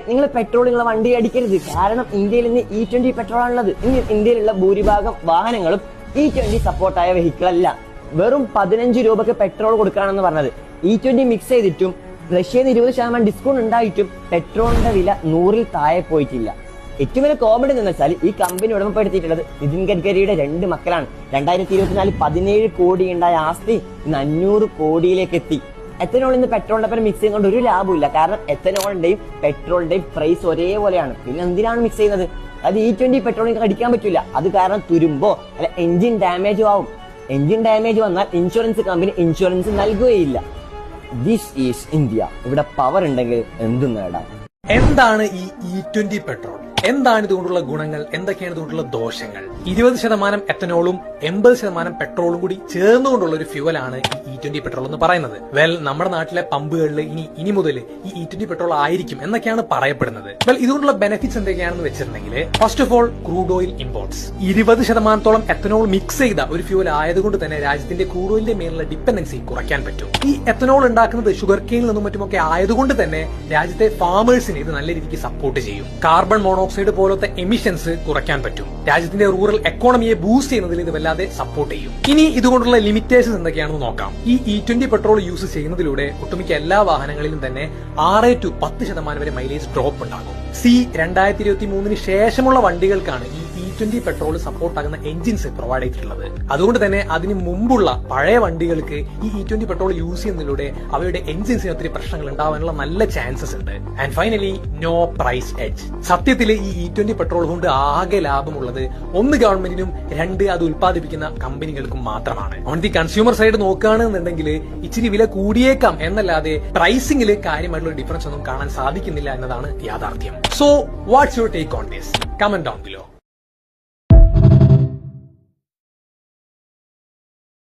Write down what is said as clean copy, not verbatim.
നിങ്ങൾ പെട്രോളുള്ള വണ്ടി അടിക്കരുത്. കാരണം ഇന്ത്യയിൽ ഇന്ന് E20 പെട്രോൾ ആണുള്ളത്. ഇന്ത്യയിലുള്ള ഭൂരിഭാഗം വാഹനങ്ങളും E20 സപ്പോർട്ടായ വെഹിക്കിൾ അല്ല. വെറും 15 രൂപക്ക് പെട്രോൾ കൊടുക്കാണെന്ന് പറഞ്ഞത്. E20 മിക്സ് ചെയ്തിട്ടും റഷ്യയിൽ 20% ഡിസ്കൗണ്ട് ഉണ്ടായിട്ടും പെട്രോളിന്റെ വില 100-ൽ താഴെ പോയിട്ടില്ല. ഏറ്റവും വലിയ കോമഡി എന്ന് വെച്ചാൽ ഈ കമ്പനി ഉടമപ്പെടുത്തിയിട്ടുള്ളത് നിതിൻ ഗഡ്കരിയുടെ 2 മക്കളാണ്. 2024 17 കോടി ഉണ്ടായ ആസ്തി ഇന്ന് 500 കോടിയിലേക്ക് എത്തി. എത്തനോൾ ഇന്ന് പെട്രോളിന്റെ പേര് മിക്സ് ചെയ്യുന്നത് ഒരു ലാഭമില്ല. കാരണം എത്തനോളിന്റെയും പെട്രോളിന്റെയും പ്രൈസ് ഒരേപോലെയാണ്. പിന്നെ എന്തിനാണ് മിക്സ് ചെയ്യുന്നത്? അത് E20 പെട്രോളിന് അടിക്കാൻ പറ്റില്ല. അത് കാരണം തുരുമ്പോ അല്ല എഞ്ചിൻ ഡാമേജോ ആവും. എഞ്ചിൻ ഡാമേജ് വന്നാൽ ഇൻഷുറൻസ് കമ്പനി ഇൻഷുറൻസ് നൽകുകയില്ല. This is India. ഇവിടെ പവർ ഉണ്ടെങ്കിൽ എന്തും നേടാം. എന്താണ് ഈ E20 പെട്രോൾ? എന്താണ് ഇതുകൊണ്ടുള്ള ഗുണങ്ങൾ? എന്തൊക്കെയാണ് ഇതുകൊണ്ടുള്ള ദോഷങ്ങൾ? 20% എത്തനോളും 80% പെട്രോളും കൂടി ചേർന്നുകൊണ്ടുള്ള ഒരു ഫ്യൂവലാണ് ഈ E20 പെട്രോൾ എന്ന് പറയുന്നത്. നമ്മുടെ നാട്ടിലെ പമ്പുകളിൽ ഇനി മുതൽ ഈ E20 പെട്രോൾ ആയിരിക്കും എന്നൊക്കെയാണ് പറയപ്പെടുന്നത്. ഇതുകൊണ്ടുള്ള ബെനിഫിറ്റ്സ് എന്തൊക്കെയാണെന്ന് വെച്ചിട്ടുണ്ടെങ്കിൽ, first of all crude oil imports. 20% ethanol mix ചെയ്ത ഒരു ഫ്യൂവൽ ആയതുകൊണ്ട് തന്നെ രാജ്യത്തിന്റെ ക്രൂഡ് ഓയിലിന്റെ മേലുള്ള ഡിപ്പെൻഡൻസി കുറയ്ക്കാൻ പറ്റും. ഈ എത്തനോൾ ഉണ്ടാക്കുന്നത് ഷുഗർ കെയിനിൽ നിന്നും മറ്റുമൊക്കെ ആയതുകൊണ്ട് തന്നെ രാജ്യത്തെ ഫാമേഴ്സിന് ഇത് നല്ല രീതിക്ക് സപ്പോർട്ട് ചെയ്യും. കാർബൺ മോണോക്സൈഡ് പോലത്തെ എമിഷൻസ് കുറയ്ക്കാൻ പറ്റും. രാജ്യത്തിന്റെ റൂറൽ എക്കോണമിയെ ബൂസ്റ്റ് ചെയ്യുന്നതിൽ ഇത് വല്ലാതെ സപ്പോർട്ട് ചെയ്യും. ഇനി ഇതുകൊണ്ടുള്ള ലിമിറ്റേഷൻസ് എന്തൊക്കെയാണെന്ന് നോക്കാം. ഈ E20 പെട്രോൾ യൂസ് ചെയ്യുന്നതിലൂടെ ഒട്ടുമിക്ക എല്ലാ വാഹനങ്ങളിലും തന്നെ 6 to 10% വരെ മൈലേജ് ഡ്രോപ്പ് ഉണ്ടാകും. 2023 ശേഷമുള്ള വണ്ടികൾക്കാണ് ഈ E20 പെട്രോൾ സപ്പോർട്ട് ആകുന്ന എഞ്ചിൻസ് പ്രൊവൈഡ് ചെയ്തിട്ടുള്ളത്. അതുകൊണ്ട് തന്നെ അതിന് മുമ്പുള്ള പഴയ വണ്ടികൾക്ക് ഈ E20 പെട്രോൾ യൂസ് ചെയ്യുന്നതിലൂടെ അവയുടെ എഞ്ചിൻസിന് ഒത്തിരി പ്രശ്നങ്ങൾ ഉണ്ടാവാനുള്ള നല്ല ചാൻസസ് ഉണ്ട്. And finally, no price edge. സത്യത്തിൽ ഈ E20 പെട്രോൾ കൊണ്ട് ആകെ ലാഭമുള്ളത് ഒന്ന് ഗവൺമെന്റിനും, 2 അത് ഉൽപ്പാദിപ്പിക്കുന്ന കമ്പനികൾക്കും മാത്രമാണ്. ഓൺ ദി കൺസ്യൂമർ സൈഡ് നോക്കുകയാണെന്നുണ്ടെങ്കിൽ ഇച്ചിരി വില കൂടിയേക്കാം എന്നല്ലാതെ പ്രൈസിംഗിൽ കാര്യമായിട്ടുള്ള ഡിഫറൻസ് ഒന്നും കാണാൻ സാധിക്കുന്നില്ല എന്നതാണ് യാഥാർത്ഥ്യം. So what's your take on this? Comment down below.